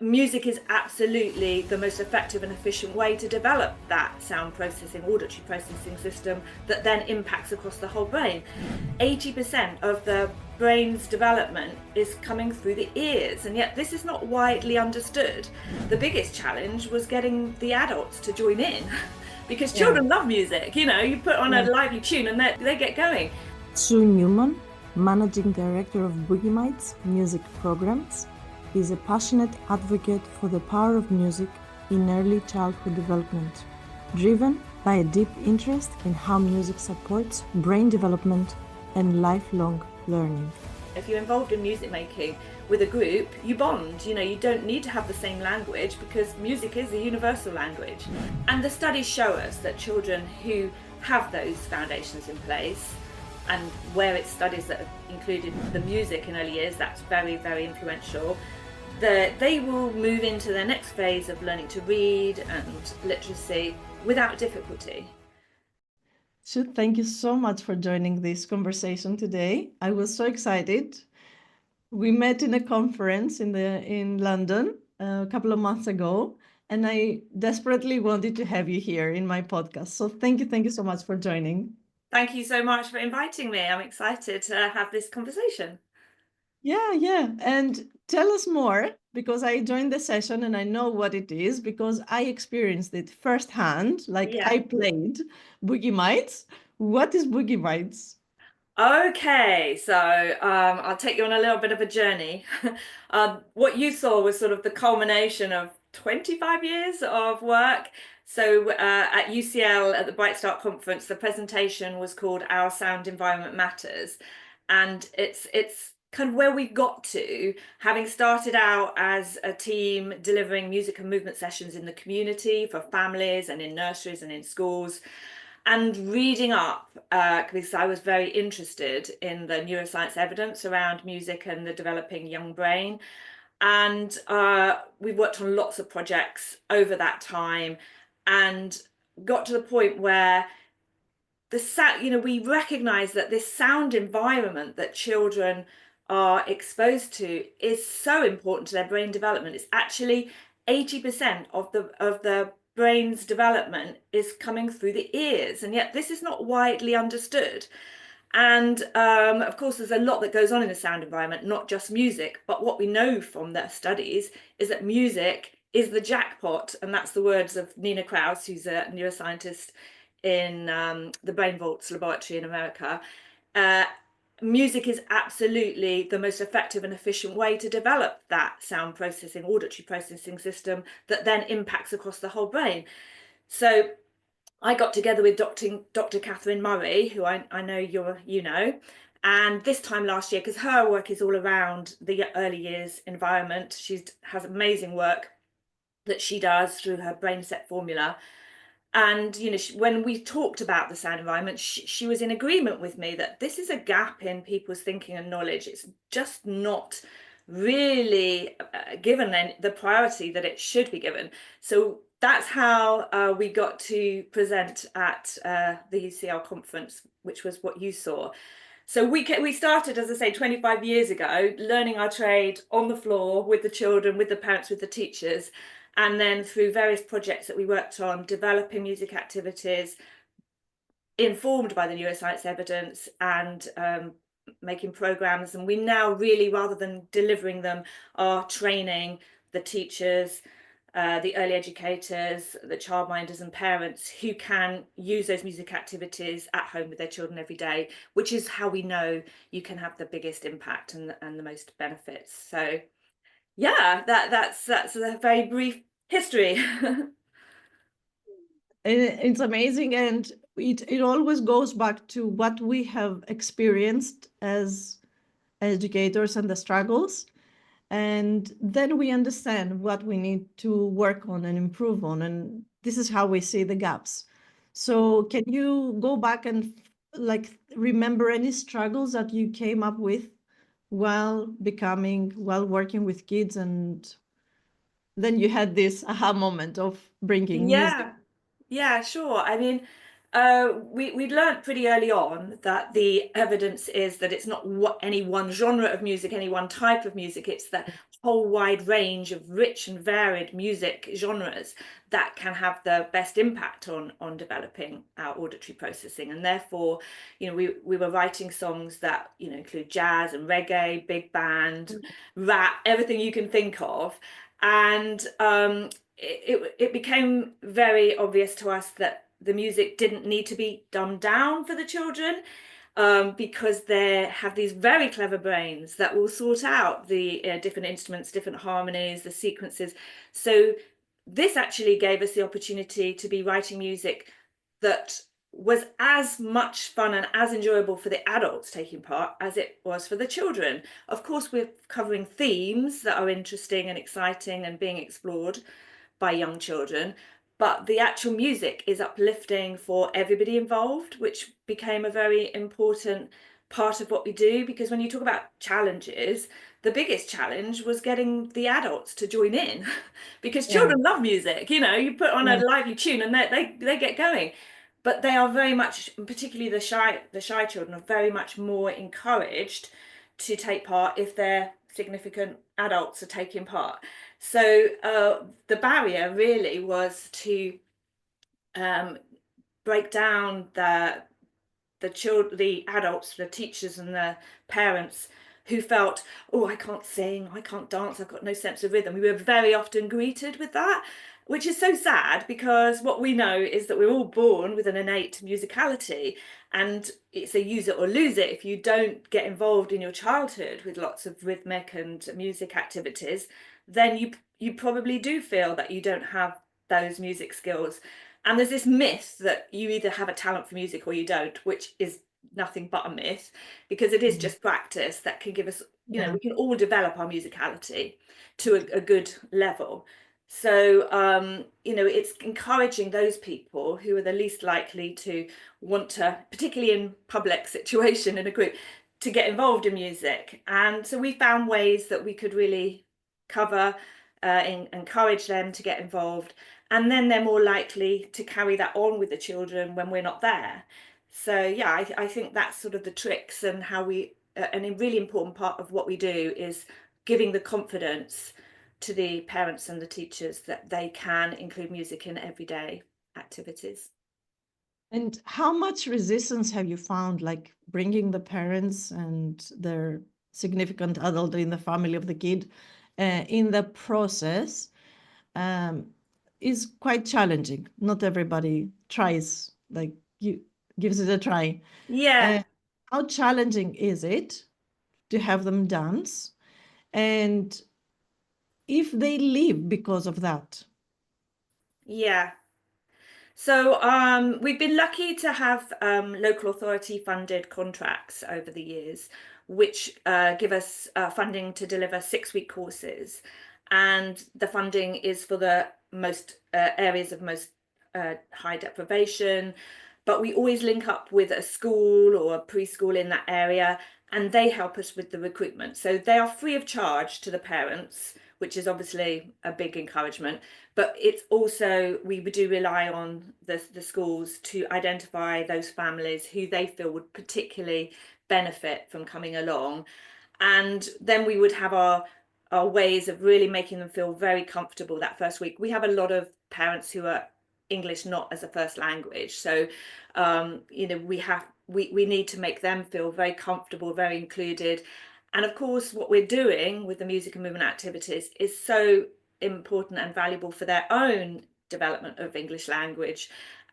music is absolutely the most effective and efficient way to develop that sound processing, auditory processing system that then impacts across the whole brain. 80% of the brain's development is coming through the ears, and yet this is not widely understood. The biggest challenge was getting the adults to join in because Yeah. children love music. You put on a Yeah. lively tune and they get going. Sue Newman, managing director of Boogie music programs, is a passionate advocate for the power of music in early childhood development, driven by a deep interest in how music supports brain development and lifelong learning. If you're involved in music making with a group, you bond. You don't need to have the same language because music is a universal language. And the studies show us that children who have those foundations in place, and where it's studies that have included the music in early years, that's very, very influential, that they will move into their next phase of learning to read and literacy without difficulty. So thank you so much for joining this conversation today. I was so excited. We met in a conference in London a couple of months ago, and I desperately wanted to have you here in my podcast. So thank you so much for joining. Thank you so much for inviting me. I'm excited to have this conversation. Yeah. And tell us more because I joined the session and I know what it is because I experienced it firsthand. Like Yeah. I played Boogie Mites. What is Boogie Mites? Okay, so I'll take you on a little bit of a journey. What you saw was sort of the culmination of 25 years of work. So at UCL at the Bright Start conference, the presentation was called "Our Sound Environment Matters," and it's kind of where we got to, having started out as a team delivering music and movement sessions in the community for families and in nurseries and in schools, and reading up because I was very interested in the neuroscience evidence around music and the developing young brain. And we worked on lots of projects over that time and got to the point where we recognize that this sound environment that children are exposed to is so important to their brain development. It's actually 80% of the brain's development is coming through the ears, and yet this is not widely understood. And of course, there's a lot that goes on in the sound environment, not just music. But what we know from the studies is that music is the jackpot. And that's the words of Nina Kraus, who's a neuroscientist in the Brain Vaults laboratory in America. Uh, Music is absolutely the most effective and efficient way to develop that sound processing, auditory processing system that then impacts across the whole brain. So I got together with Dr. Catherine Murray, who I know you know, and this time last year, because her work is all around the early years environment, she has amazing work that she does through her brain set formula. And when we talked about the sound environment, she was in agreement with me that this is a gap in people's thinking and knowledge. It's just not really given the priority that it should be given. So that's how we got to present at the UCL conference, which was what you saw. So we started, as I say, 25 years ago, learning our trade on the floor with the children, with the parents, with the teachers, and then through various projects that we worked on, developing music activities informed by the neuroscience evidence, and making programs. And we now really, rather than delivering them, are training the teachers, the early educators, the childminders and parents who can use those music activities at home with their children every day, which is how we know you can have the biggest impact and the most benefits. So yeah, that's a very brief history. It's amazing, and it always goes back to what we have experienced as educators and the struggles, and then we understand what we need to work on and improve on, and this is how we see the gaps. So can you go back and like remember any struggles that you came up with while working with kids, and then you had this aha moment of bringing music? Yeah, yeah, sure. I mean, we'd learned pretty early on that the evidence is that it's not any one genre of music, any one type of music. It's the whole wide range of rich and varied music genres that can have the best impact on developing our auditory processing. And therefore, we were writing songs that, include jazz and reggae, big band, rap, everything you can think of. And it became very obvious to us that the music didn't need to be dumbed down for the children, because they have these very clever brains that will sort out the different instruments, different harmonies, the sequences. So this actually gave us the opportunity to be writing music that was as much fun and as enjoyable for the adults taking part as it was for the children. Of course, we're covering themes that are interesting and exciting and being explored by young children, but the actual music is uplifting for everybody involved, which became a very important part of what we do. Because when you talk about challenges, the biggest challenge was getting the adults to join in, because Yeah, children love music. You put on a yeah, lively tune and they get going. But they are very much, particularly the shy children, are very much more encouraged to take part if their significant adults are taking part. So the barrier really was to um, break down the adults, the teachers, and the parents who felt, oh, I can't sing, I can't dance, I've got no sense of rhythm. We were very often greeted with that, which is so sad, because what we know is that we're all born with an innate musicality, and it's a use it or lose it. If you don't get involved in your childhood with lots of rhythmic and music activities, then you probably do feel that you don't have those music skills. And there's this myth that you either have a talent for music or you don't, which is nothing but a myth, because it is mm, just practice that can give us, yeah. we can all develop our musicality to a good level. So, it's encouraging those people who are the least likely to want to, particularly in public situation in a group, to get involved in music. And so we found ways that we could really cover, encourage them to get involved, and then they're more likely to carry that on with the children when we're not there. So yeah, I think that's sort of the tricks, and how and a really important part of what we do is giving the confidence to the parents and the teachers that they can include music in everyday activities. And how much resistance have you found, like bringing the parents and their significant adult in the family of the kid in the process? Um, is quite challenging. Not everybody tries, like you gives it a try. Yeah, Uh, how challenging is it to have them dance? And if they leave because of that? yeah. So we've been lucky to have local authority funded contracts over the years, which give us funding to deliver 6-week courses. And the funding is for the most areas of most high deprivation. But we always link up with a school or a preschool in that area, and they help us with the recruitment. So they are free of charge to the parents, which is obviously a big encouragement. But it's also, we do rely on the schools to identify those families who they feel would particularly benefit from coming along. And then we would have our ways of really making them feel very comfortable that first week. We have a lot of parents who are English not as a first language. So we need to make them feel very comfortable, very included. And of course, what we're doing with the music and movement activities is so important and valuable for their own development of English language,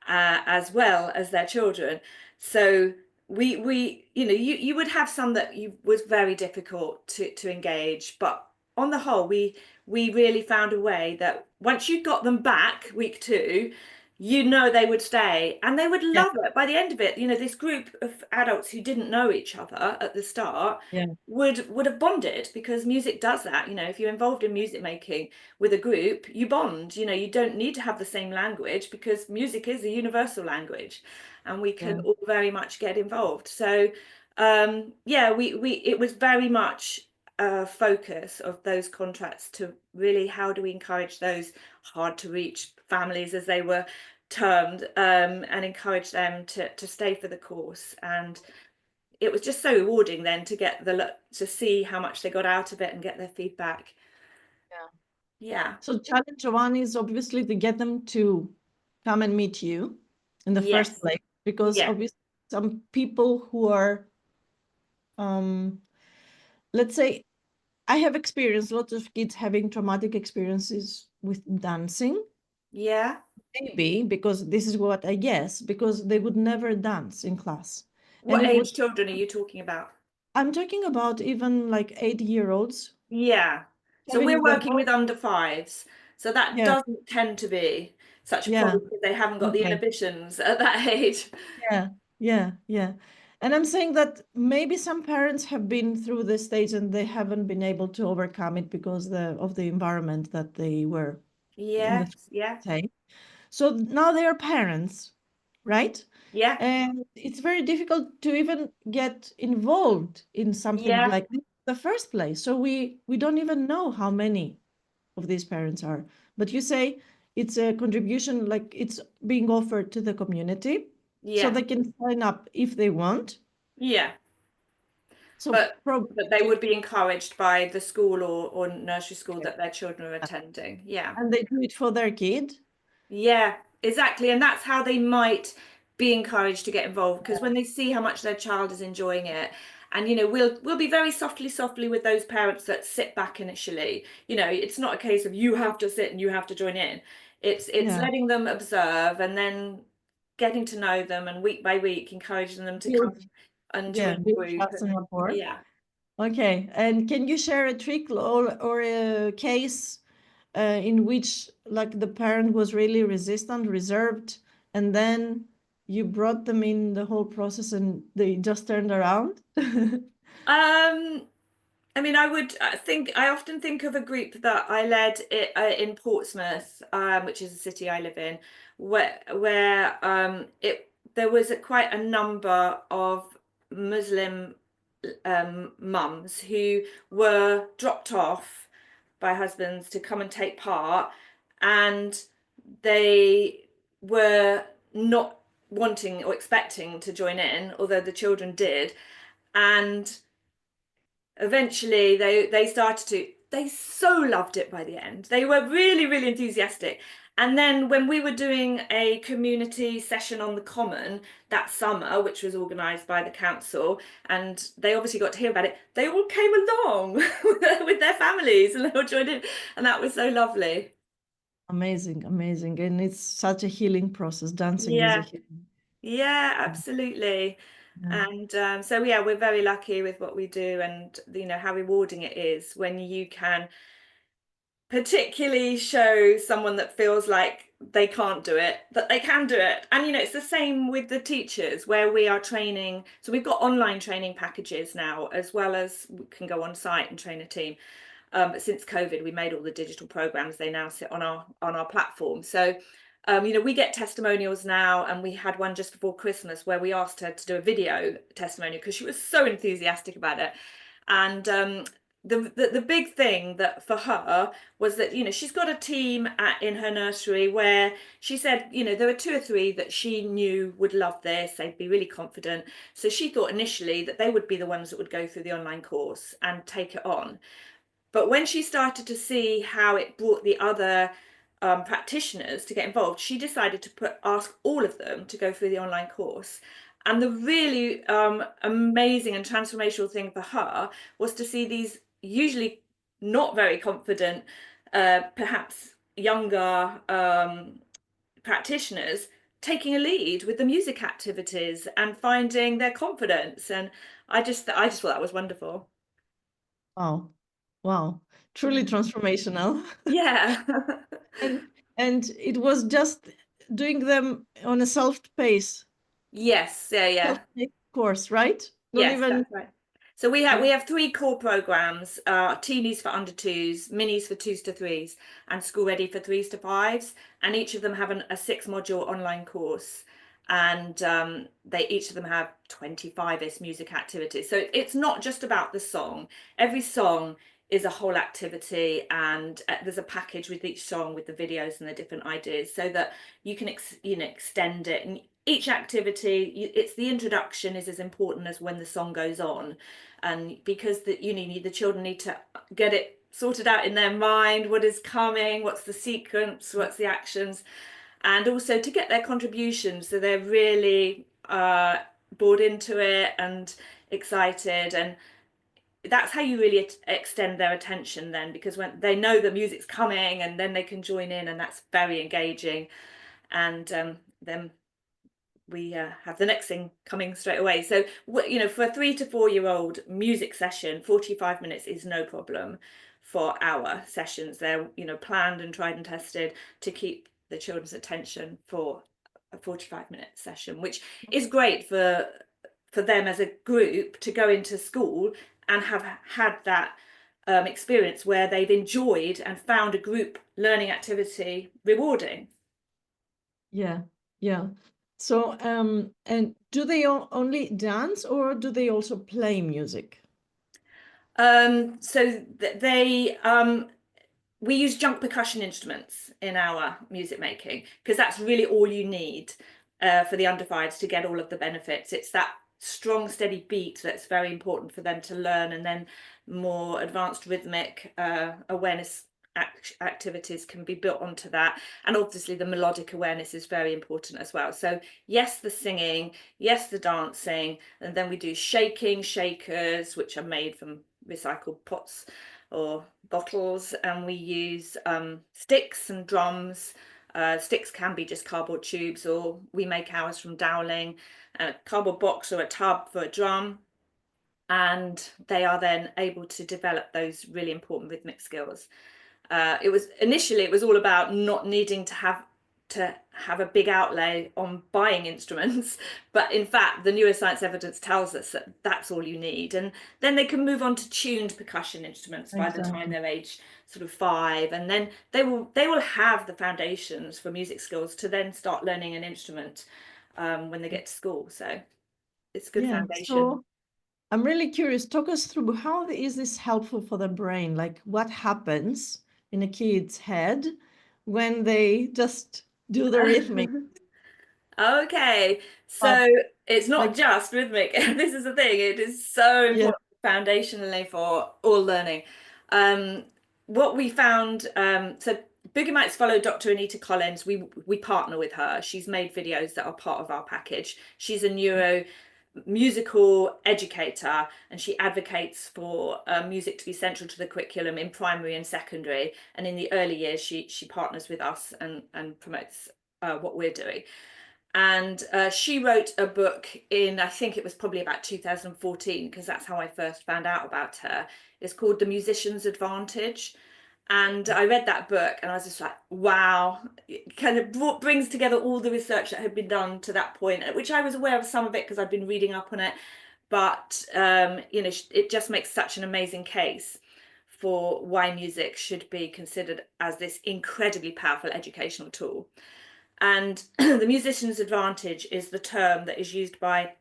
as well as their children. So we you would have some that you was very difficult to engage, but on the whole, we really found a way that once you got them back week 2, they would stay and they would Yeah, love it. By the end of it, this group of adults who didn't know each other at the start yeah, would have bonded, because music does that. If you're involved in music making with a group, you bond. You don't need to have the same language, because music is a universal language, and we can yeah. all very much get involved. So yeah, we it was very much a focus of those contracts to really, how do we encourage those hard to reach families, as they were termed, and encourage them to stay for the course. And it was just so rewarding then to see how much they got out of it and get their feedback. Yeah. So challenge one is obviously to get them to come and meet you in the first Yes. place, because Yeah. obviously some people who are, um, let's say, I have experienced lots of kids having traumatic experiences with dancing, Yeah. maybe because this is what I guess, because they would never dance in class. And What it would, age children are you talking about? I'm talking about even like 8-year-olds Yeah. So we're having the working with most, under fives. So that yeah, doesn't tend to be such a yeah, problem because they haven't got the okay. inhibitions at that age. Yeah, yeah, yeah. And I'm saying that maybe some parents have been through this stage and they haven't been able to overcome it because of the environment that they were in the Yes. Yeah. say. So now they are parents, right? Yeah. And it's very difficult to even get involved in something Yeah. like this in the first place. So we don't even know how many of these parents are. But you say it's a contribution, like it's being offered to the community, so Yeah. they can sign up if they want. Yeah. So But probably, but they would be encouraged by the school or nursery school that their children are attending. Yeah. and they do it for their kid. Yeah, exactly. And that's how they might be encouraged to get involved because when they see how much their child is enjoying it, and we'll be very softly with those parents that sit back initially. It's not a case of you have to sit and you have to join in. It's Yeah, letting them observe and then getting to know them and week by week encouraging them to come build, and yeah, join the build group trust and and rapport. yeah. Okay, and can you share a trick or a case in which like the parent was really resistant, reserved, and then you brought them in the whole process and they just turned around? Um, I mean, I often think of a group that I led in Portsmouth, which is a city I live in, where there was quite a number of Muslim mums who were dropped off by husbands to come and take part, and they were not wanting or expecting to join in, although the children did, and eventually they started to they so loved it by the end. They were really, really enthusiastic. And then when we were doing a community session on the common that summer, which was organised by the council, and they obviously got to hear about it, they all came along with their families and they all joined in, and that was so lovely. Amazing, amazing. And it's such a healing process. Dancing is a Yeah. healing. Yeah, absolutely. Yeah. And so yeah, we're very lucky with what we do, and how rewarding it is when you can particularly show someone that feels like they can't do it, that they can do it. And it's the same with the teachers where we are training. So we've got online training packages now, as well as we can go on site and train a team. But since COVID, we made all the digital programs. They now sit on our platform. So, we get testimonials now, and we had one just before Christmas where we asked her to do a video testimonial because she was so enthusiastic about it. And the big thing that for her was that she's got a team in her nursery where she said there were two or three that she knew would love this. They'd be really confident. So she thought initially that they would be the ones that would go through the online course and take it on. But when she started to see how it brought the other practitioners to get involved, she decided to ask all of them to go through the online course. And the really amazing and transformational thing for her was to see these usually not very confident, perhaps younger practitioners taking a lead with the music activities and finding their confidence. And I just thought that was wonderful. Wow. Wow. Truly Mm. transformational. Yeah. And and it was just doing them on a self-paced, Yes, yeah, yeah. self-paced course, right? Not Yes, even that's right. So we have yeah. we have three core programs, teenies for under twos, minis for twos to threes, and school ready for threes to fives. And each of them have a 6 module online course. And they each of them have 25ish music activities. So it's not just about the song. Every song is a whole activity, and there's a package with each song with the videos and the different ideas so that you can extend it. And each activity, it's the introduction is as important as when the song goes on, and because the children need to get it sorted out in their mind what is coming, what's the sequence, what's the actions, and also to get their contributions so they're really bought into it and excited. And that's how you really extend their attention then, because when they know the music's coming and then they can join in, and that's very engaging. And then we have the next thing coming straight away. So, you know, for a 3 to 4 year old music session, 45 minutes is no problem for our sessions. They're, you know, planned and tried and tested to keep the children's attention for a 45-minute session, which is great for them as a group to go into school and have had that experience where they've enjoyed and found a group learning activity rewarding. Yeah, yeah. So, and do they only dance or do they also play music? So they we use junk percussion instruments in our music making because that's really all you need for the under fives to get all of the benefits. It's that strong, steady beat that's very important for them to learn, and then more advanced rhythmic awareness activities can be built onto that. And obviously, the melodic awareness is very important as well. So, yes, the singing, yes, the dancing, and then we do shaking, shakers, which are made from recycled pots or bottles, and we use sticks and drums. Sticks can be just cardboard tubes, or we make ours from doweling, a cardboard box or a tub for a drum, and they are then able to develop those really important rhythmic skills. It was initially it was all about not needing to have a big outlay on buying instruments, but in fact the neuroscience evidence tells us that that's all you need, and then they can move on to tuned percussion instruments by the time Exactly. they're age sort of 5, and then they will have the foundations for music skills to then start learning an instrument when they get to school. So it's a good Yeah. foundation. So I'm really curious. Talk us through how is this helpful for the brain? Like what happens in a kid's head when they just do the rhythmic, Okay, but so it's not like, just rhythmic. This is the thing. It is so yeah, important foundationally for all learning. Um, what we found, so Boogie Mites follow Dr. Anita Collins. We partner with her. She's made videos that are part of our package. She's a neuro musical educator, and she advocates for music to be central to the curriculum in primary and secondary. And in the early years, she partners with us and promotes what we're doing. And she wrote a book in, I think it was probably about 2014, because that's how I first found out about her. It's called The Musician's Advantage. And I read that book and I was just like, wow, it kind of brings together all the research that had been done to that point, which I was aware of some of it because I'd been reading up on it. But, you know, it just makes such an amazing case for why music should be considered as this incredibly powerful educational tool. And the musician's advantage is the term that is used by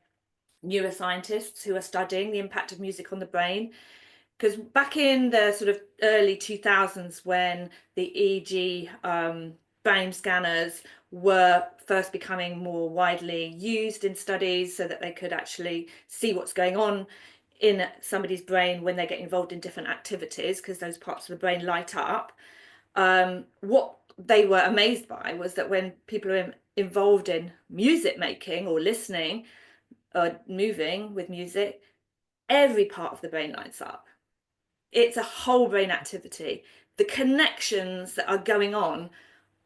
neuroscientists who are studying the impact of music on the brain. Because back in the sort of early 2000s, when the EEG brain scanners were first becoming more widely used in studies so that they could actually see what's going on in somebody's brain when they get involved in different activities, because those parts of the brain light up, what they were amazed by was that when people are involved in music making or listening or moving with music, every part of the brain lights up. It's a whole brain activity. The connections that are going on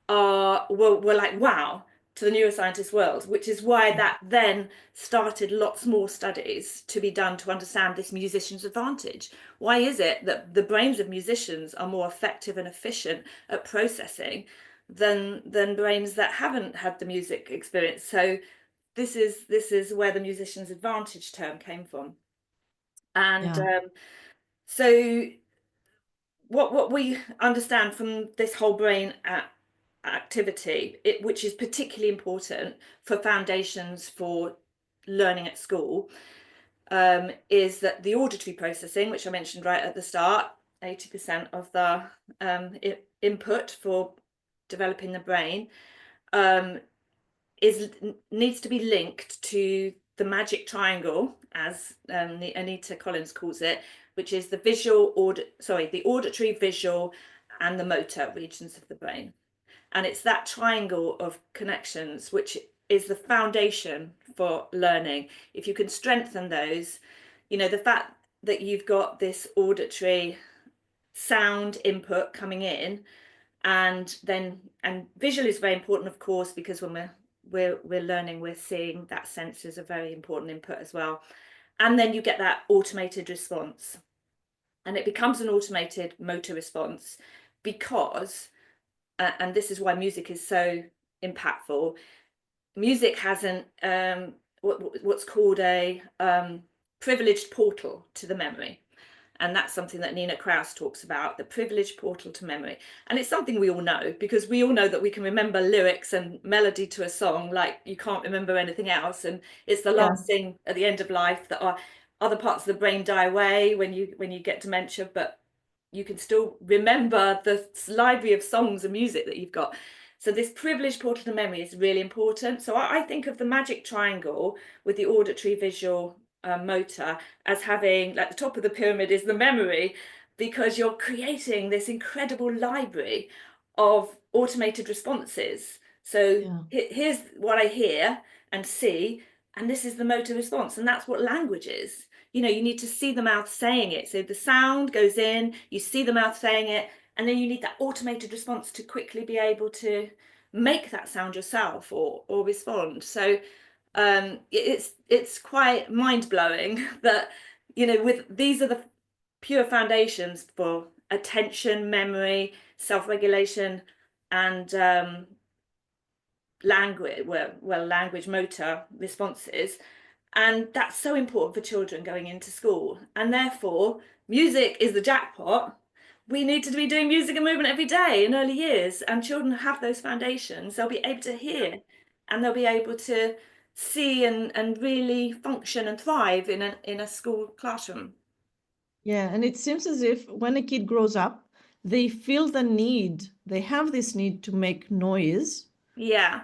were like wow to the neuroscientist world, which is why that then started lots more studies to be done to understand this musician's advantage. Why is it that the brains of musicians are more effective and efficient at processing than brains that haven't had the music experience? So this is where the musician's advantage term came from. And yeah, so what we understand from this whole brain activity, which is particularly important for foundations for learning at school, is that the auditory processing, which I mentioned right at the start, 80% of the input for developing the brain, um, is needs to be linked to the magic triangle, as the Anita Collins calls it, which is the auditory, visual, and the motor regions of the brain. And it's that triangle of connections which is the foundation for learning. If you can strengthen those, the fact that you've got this auditory sound input coming in, and visual is very important, of course, because when we're learning, we're seeing. That sense is a very important input as well. And then you get that automated response, and it becomes an automated motor response because, and this is why music is so impactful. Music has what's called a privileged portal to the memory. And that's something that Nina Kraus talks about, the privileged portal to memory. And it's something we all know, because we all know that we can remember lyrics and melody to a song like you can't remember anything else. And it's the Yeah. last thing at the end of life that our other parts of the brain die away when you get dementia, but you can still remember the library of songs and music that you've got. So this privileged portal to memory is really important. So I think of the magic triangle with the auditory, visual, motor as having, like, the top of the pyramid is the memory, because you're creating this incredible library of automated responses. So Yeah. here's what I hear and see, and this is the motor response, and that's what language is. You need to see the mouth saying it. So the sound goes in, you see the mouth saying it, and then you need that automated response to quickly be able to make that sound yourself or respond. So it's quite mind-blowing that, with these are the pure foundations for attention, memory, self-regulation, and language, language motor responses. And that's so important for children going into school. And therefore, music is the jackpot. We need to be doing music and movement every day in early years, and children have those foundations. They'll be able to hear, and they'll be able to see and really function and thrive in a school classroom. Yeah. And it seems as if when a kid grows up, they feel the need, they have this need to make noise. Yeah,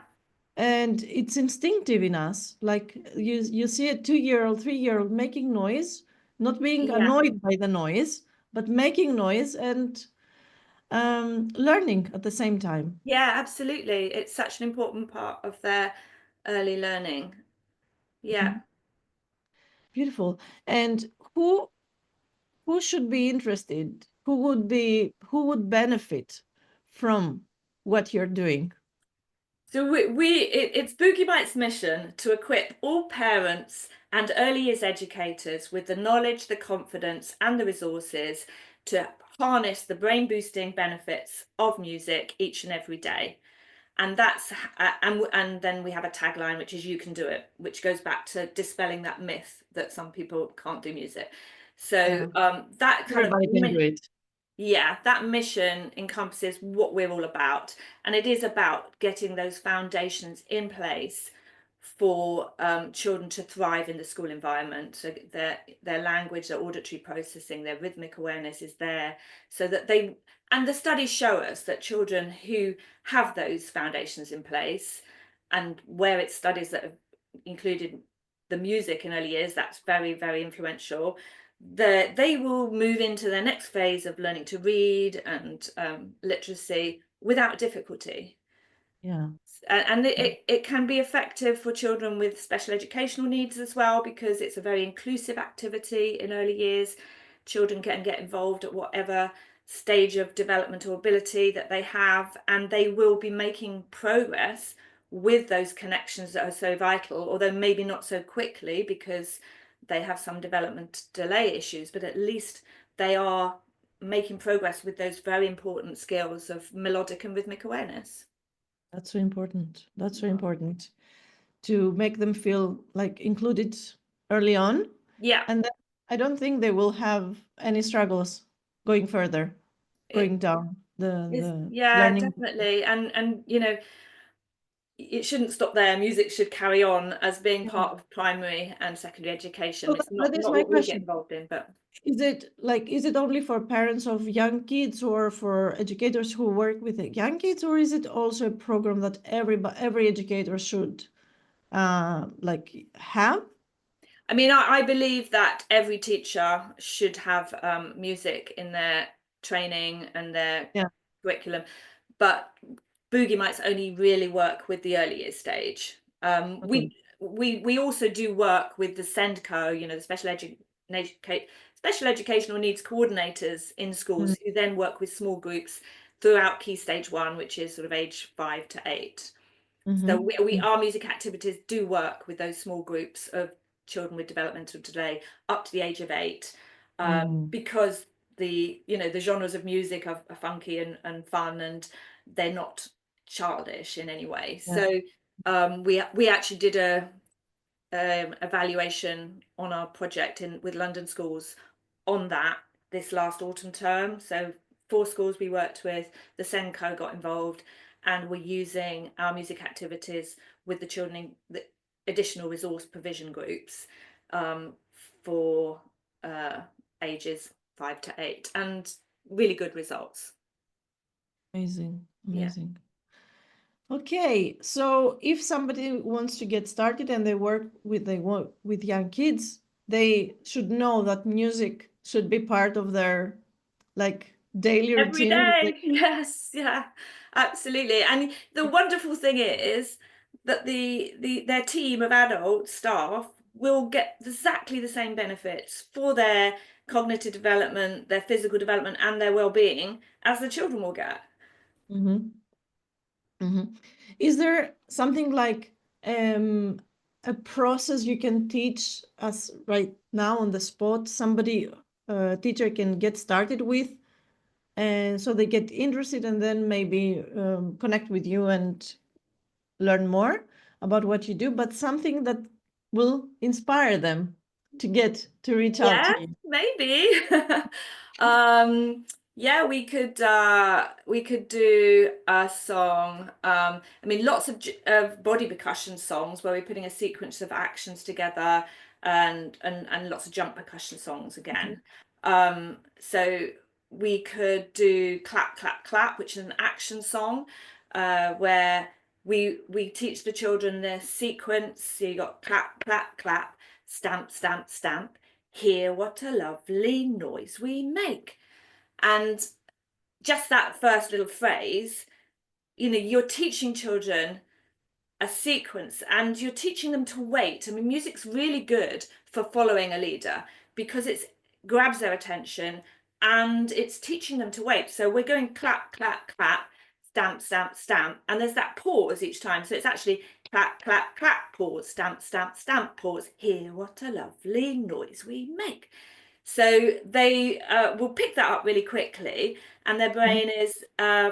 And it's instinctive in us. Like you see a 2-year-old, 3-year-old making noise, not being yeah, annoyed by the noise, but making noise and learning at the same time. yeah, absolutely. It's such an important part of their early learning. Yeah. Mhm. Beautiful. And who should be interested? Who would benefit from what you're doing? So it's Boogie Bites' mission to equip all parents and early years educators with the knowledge, the confidence, and the resources to harness the brain boosting benefits of music each and every day. And and then we have a tagline, which is "You can do it," which goes back to dispelling that myth that some people can't do music. So Yeah, that kind of everybody can do it. yeah, that mission encompasses what we're all about. And it is about getting those foundations in place for children to thrive in the school environment. So their language, their auditory processing, their rhythmic awareness is there, so that and the studies show us that children who have those foundations in place, and where it's studies that have included the music in early years, that's very, very influential. They will move into their next phase of learning to read and literacy without difficulty. Yeah. And it can be effective for children with special educational needs as well, because it's a very inclusive activity in early years. Children can get involved at whatever stage of development or ability that they have, and they will be making progress with those connections that are so vital, although maybe not so quickly because they have some development delay issues, but at least they are making progress with those very important skills of melodic and rhythmic awareness. That's so important. That's so important to make them feel like included early on. Yeah, And then I don't think they will have any struggles going further, it going down is. the Yeah, learning. definitely. And it shouldn't stop there. Music should carry on as being Yeah. part of primary and secondary education. So It's that is not my what we get question. involved in, but Is it only for parents of young kids or for educators who work with the young kids, or is it also a program that every educator should like have? I mean, I believe that every teacher should have music in their training and their Yeah. curriculum, but Boogie might only really work with the early years stage. Okay. We also do work with the SENDCO, the special educational needs coordinators in schools who then work with small groups throughout Key Stage 1, which is sort of age 5 to 8. So Mm-hmm. our music activities do work with those small groups of children with developmental delay up to the age of 8, Mm-hmm. because the genres of music are funky and fun, and they're not childish in any way. Yeah. So we actually did a evaluation on our project with London schools on that this last autumn term. So 4 schools we worked with, the SENCO got involved, and we're using our music activities with the children in the additional resource provision groups, for uh, ages 5 to 8, and really good results. Amazing. Yeah. Amazing. Okay, so if somebody wants to get started and they work with young kids, they should know that music should be part of their like daily Every routine. day, yes, yeah, absolutely. And the wonderful thing is that their team of adult staff will get exactly the same benefits for their cognitive development, their physical development, and their well-being as the children will get. Mm-hmm. Mm-hmm. Is there something like a process you can teach us right now on the spot? Somebody, a teacher can get started with, and so they get interested and then maybe connect with you and learn more about what you do, but something that will inspire them to reach out Yeah, to you. maybe. Um, yeah, we could do a song. I mean, lots of body percussion songs where we're putting a sequence of actions together, and lots of jump percussion songs again. So we could do clap clap clap, which is an action song, where we teach the children the sequence. So you got clap clap clap, stamp stamp stamp. Hear what a lovely noise we make. And just that first little phrase, you're teaching children a sequence, and you're teaching them to wait. I mean, music's really good for following a leader because it grabs their attention and it's teaching them to wait. So we're going clap, clap, clap, stamp, stamp, stamp, and there's that pause each time. So it's actually clap, clap, clap, pause, stamp, stamp, stamp, pause. Hear what a lovely noise we make. So they will pick that up really quickly, and their Mhm. brain is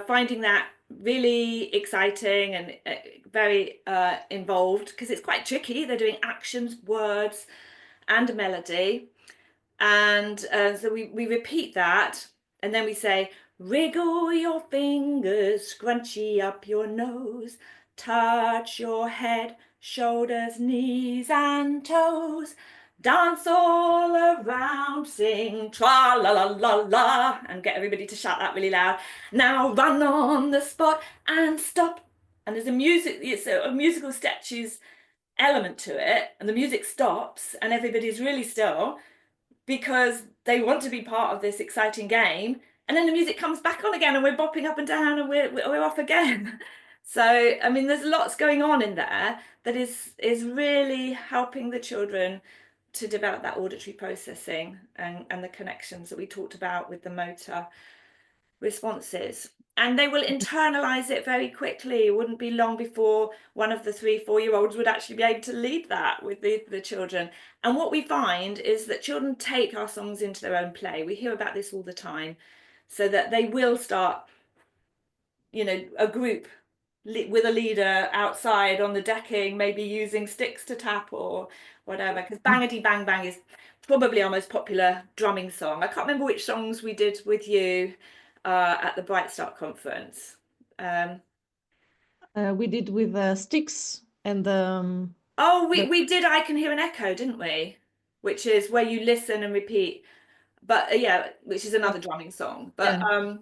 finding that really exciting and very involved, because it's quite tricky. They're doing actions, words, and a melody. And so we repeat that, and then we say, wriggle your fingers, scrunchy up your nose, touch your head, shoulders, knees, and toes. Dance all around, sing tra la la la la, and get everybody to shout that really loud. Now run on the spot and stop. And there's it's a musical statues element to it, and the music stops, and everybody's really still because they want to be part of this exciting game. And then the music comes back on again, and we're bopping up and down, and we're off again. So, I mean, there's lots going on in there that is really helping the children to develop that auditory processing and the connections that we talked about with the motor responses. And they will internalize it very quickly. It wouldn't be long before one of the 3 4 year olds would actually be able to lead that with the children. And what we find is that children take our songs into their own play. We hear about this all the time. So that they will start, a group with a leader outside on the decking, maybe using sticks to tap or whatever. Because Bangity Bang Bang is probably our most popular drumming song. I can't remember which songs we did with you at the Bright Start conference. Um, We did with sticks and oh, we, the we did I Can Hear an Echo, didn't we? Which is where you listen and repeat. But yeah, which is yeah, another drumming song. But yeah.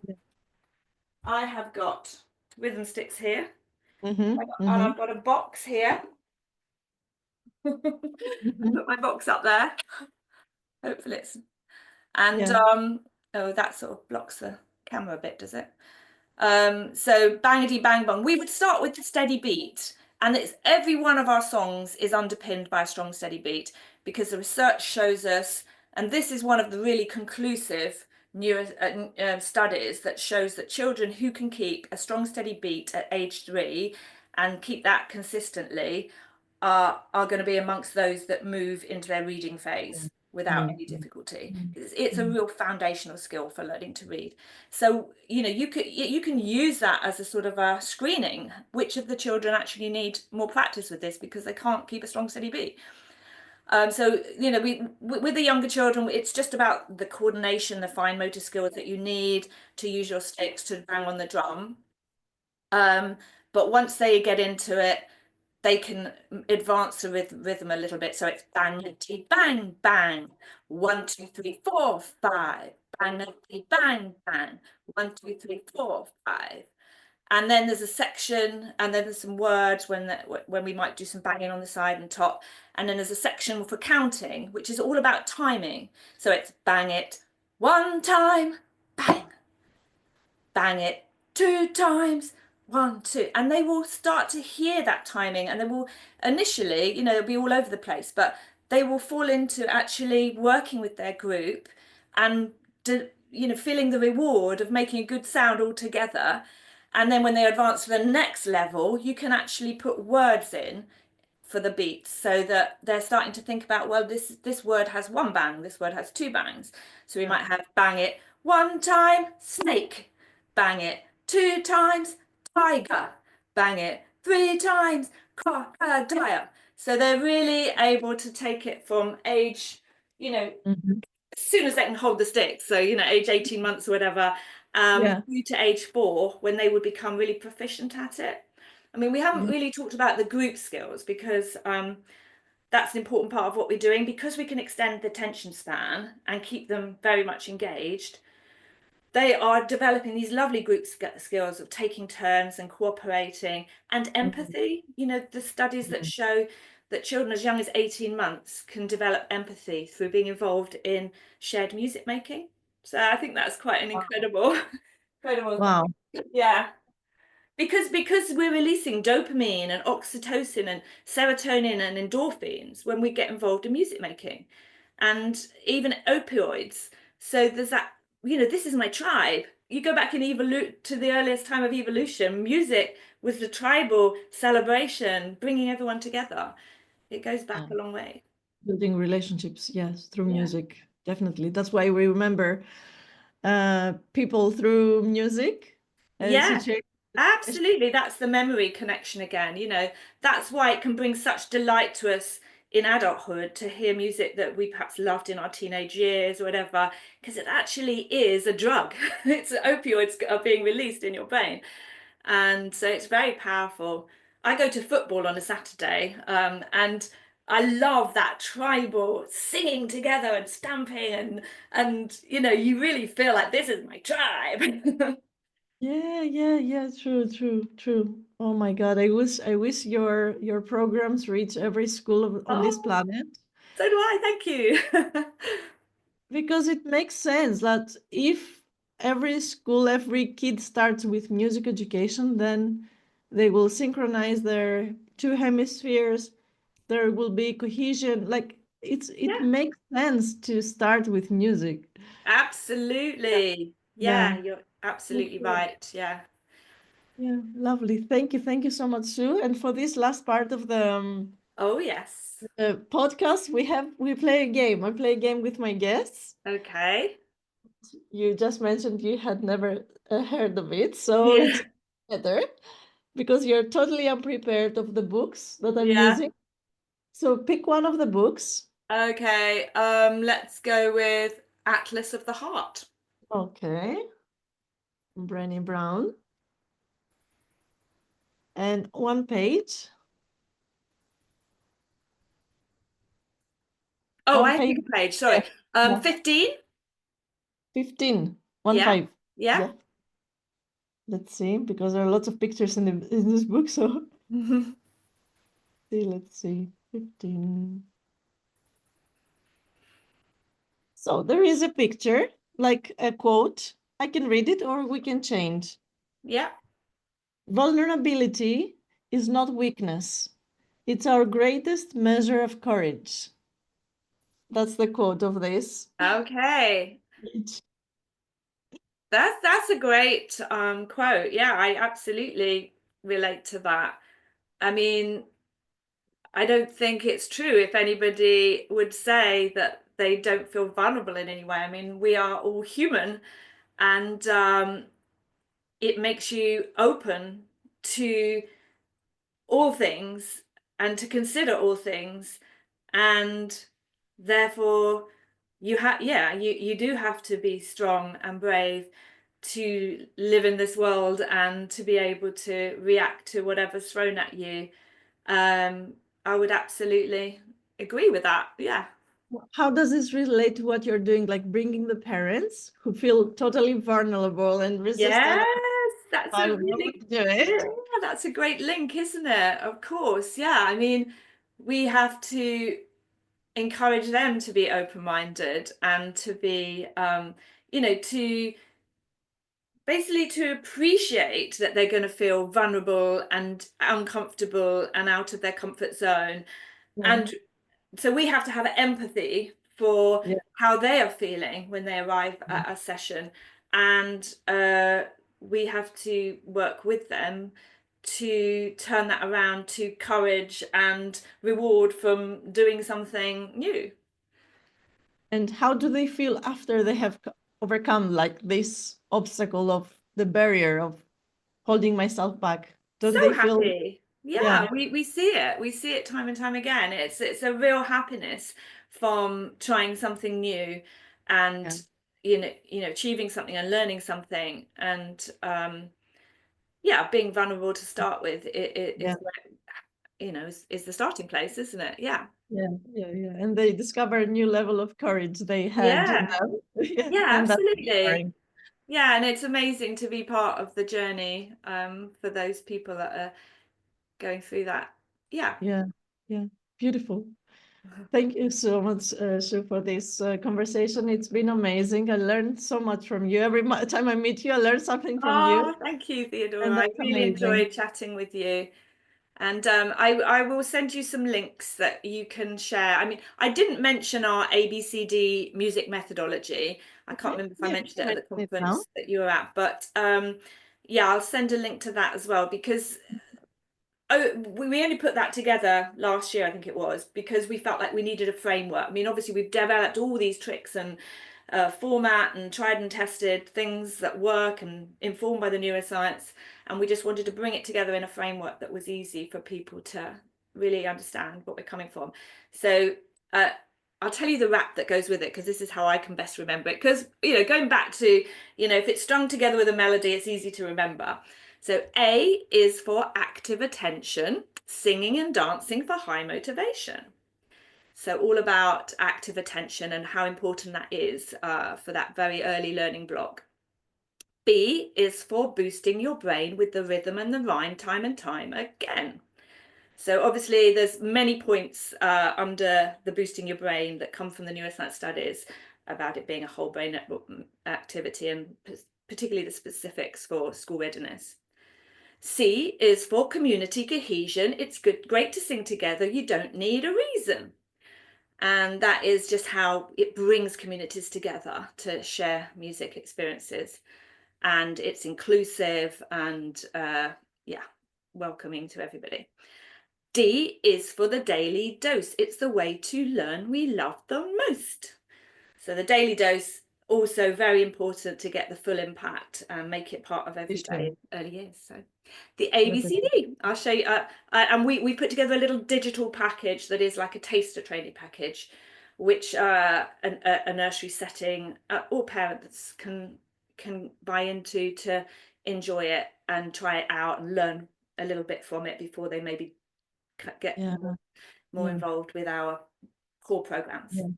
I have got rhythm sticks here. Mm-hmm, And mm-hmm. I've got a box here. I Mhm. put my box up there. Hopefully it's and Yeah. oh, that sort of blocks the camera a bit, does it? So bangity bang bong. We would start with the steady beat, and it's every one of our songs is underpinned by a strong steady beat because the research shows us, and this is one of the really conclusive neuro studies that shows that children who can keep a strong steady beat at age 3 and keep that consistently are going to be amongst those that move into their reading phase without Mm, any mm, difficulty. mm, It's a mm, real foundational skill for learning to read. So, you can use that as a sort of a screening. Which of the children actually need more practice with this because they can't keep a strong steady beat. So, we with the younger children, it's just about the coordination, the fine motor skills that you need to use your sticks to bang on the drum. Um, but once they get into it, they can advance the rhythm a little bit. So it's bangity bang bang, 1 2 3 4 5, bangity bang bang, 1 2 3 4 5. And then there's a section, and then there's some words when we might do some banging on the side and top. And then there's a section for counting, which is all about timing. So it's bang it 1 time, bang, bang it 2 times, 1 2, and they will start to hear that timing, and they will initially, they'll be all over the place, but they will fall into actually working with their group and feeling the reward of making a good sound all together. And then when they advance to the next level, you can actually put words in for the beats so that they're starting to think about, well, this word has 1 bang, this word has 2 bangs. So we yeah. might have bang it 1 time, snake, bang it 2 times, tiger, bang it 3 times, crocodile. So they're really able to take it from age, you know Mhm. as soon as they can hold the stick, so age 18 months or whatever, Yeah. through to age 4 when they would become really proficient at it. I mean, we haven't Yeah. really talked about the group skills because that's an important part of what we're doing because we can extend the attention span and keep them very much engaged. They are developing these lovely group skills of taking turns and cooperating and Mm, empathy. The studies that mm. show that children as young as 18 months can develop empathy through being involved in shared music making. So I think that's quite an Wow. incredible, incredible Wow. thing. Yeah. Because we're releasing dopamine and oxytocin and serotonin and endorphins when we get involved in music making, and even opioids. So there's that, this is my tribe. You go back and evolute to the earliest time of evolution. Music was the tribal celebration, bringing everyone together. It goes back Yeah. a long way. Building relationships, yes, through Yeah. music, definitely. That's why we remember people through music and Yeah, situation. absolutely. That's the memory connection again. That's why it can bring such delight to us in adulthood to hear music that we perhaps loved in our teenage years or whatever, because it actually is a drug. It's opioids are being released in your brain. And so it's very powerful. I go to football on a Saturday, and I love that tribal singing together and stamping and you really feel like this is my tribe. Yeah, yeah, yeah, true, true, true. Oh my God, I wish your programs reach every school on this Oh, planet so do I, thank you. because it makes sense that if every school, every kid starts with music education, then they will synchronize their two hemispheres. There will be cohesion. Like it Yeah, makes sense to start with music. absolutely. Yeah, Yeah, you're that's absolutely true. right. Yeah. Yeah, lovely. Thank you so much, Sue. And for this last part of Oh, yes. the podcast, we play a game. I play a game with my guests. Okay. You just mentioned you had never heard of it, so it's Yeah. better because you're totally unprepared of the books that I'm Yeah. using. So pick one of the books. Okay. Let's go with Atlas of the Heart. Okay, Brené Brown, and one page. Oh, I One have to page. pick a page. Yeah, Sorry. yeah. 15. 15. One Yeah. five. Yeah. Yeah. Let's see, because there are lots of pictures in this book. So see, let's see. 15. So there is a picture, like a quote. I can read it or we can change. Yeah. Vulnerability is not weakness. It's our greatest measure of courage. That's the quote of this. Okay. That's a great quote. Yeah, I absolutely relate to that. I mean, I don't think it's true if anybody would say that they don't feel vulnerable in any way. I mean, we are all human, and it makes you open to all things and to consider all things, and therefore you do have to be strong and brave to live in this world and to be able to react to whatever's thrown at you. um I would absolutely agree with that. Yeah. How does this relate to what you're doing, like bringing the parents who feel totally vulnerable and resistant? Yes, that's I a would love really, to do yeah, it. that's a great link, isn't it? Of course. Yeah, I mean, we have to encourage them to be open-minded and to be to basically to appreciate that they're going to feel vulnerable and uncomfortable and out of their comfort zone. Yeah, And so we have to have empathy for yeah. how they are feeling when they arrive at a session. And we have to work with them to turn that around to courage and reward from doing something new. And how do they feel after they have overcome like this obstacle of the barrier of holding myself back? Don't So they feel, happy. yeah, Yeah, we see it. We see it time and time again. It's a real happiness from trying something new yeah, and achieving something and learning something, and yeah, being vulnerable to start with it yeah, is where, is the starting place, isn't it? Yeah. yeah, yeah, yeah. And they discover a new level of courage they had Yeah. now. Yeah, Yeah, and that's absolutely. empowering. Yeah, and it's amazing to be part of the journey for those people that are going through that. Yeah. Yeah, yeah, beautiful. Thank you so much, Sue, for this conversation. It's been amazing. I learned so much from you. Every time I meet you, I learn something from you, Oh, thank you, Theodora. and I that's really amazing. enjoyed chatting with you. And I will send you some links that you can share. I mean, I didn't mention our ABCD music methodology. I can't Okay, remember if I yeah, you mentioned can it at the mention it now. conference that you were at, but yeah, I'll send a link to that as well because we only put that together last year, I think it was, because we felt like we needed a framework. I mean, obviously, we've developed all these tricks and format and tried and tested things that work and informed by the neuroscience. And we just wanted to bring it together in a framework that was easy for people to really understand what we're coming from. So uh, I'll tell you the rap that goes with it because this is how I can best remember it. Because, going back to, if it's strung together with a melody, it's easy to remember. So A is for active attention, singing and dancing for high motivation. So all about active attention and how important that is for that very early learning block. B is for boosting your brain with the rhythm and the rhyme time and time again. So obviously there's many points under the boosting your brain that come from the neuroscience studies about it being a whole brain activity and particularly the specifics for school readiness. C is for community cohesion. It's great to sing together. You don't need a reason. And that is just how it brings communities together to share music experiences. And it's inclusive and, yeah, welcoming to everybody. D is for the daily dose. It's the way to learn we love the most. So the daily dose, also very important to get the full impact and make it part of every day Sure. early years. So the Perfect. ABCD, I'll show you. And we put together a little digital package that is like a taster training package, which a nursery setting or parents can buy into to enjoy it and try it out and learn a little bit from it before they maybe get Yeah, more yeah, involved with our core programs. yeah.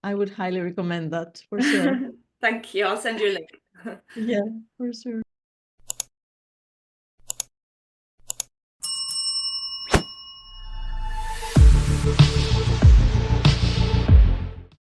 I would highly recommend that for sure. Thank you. I'll send you a link. Yeah, for sure.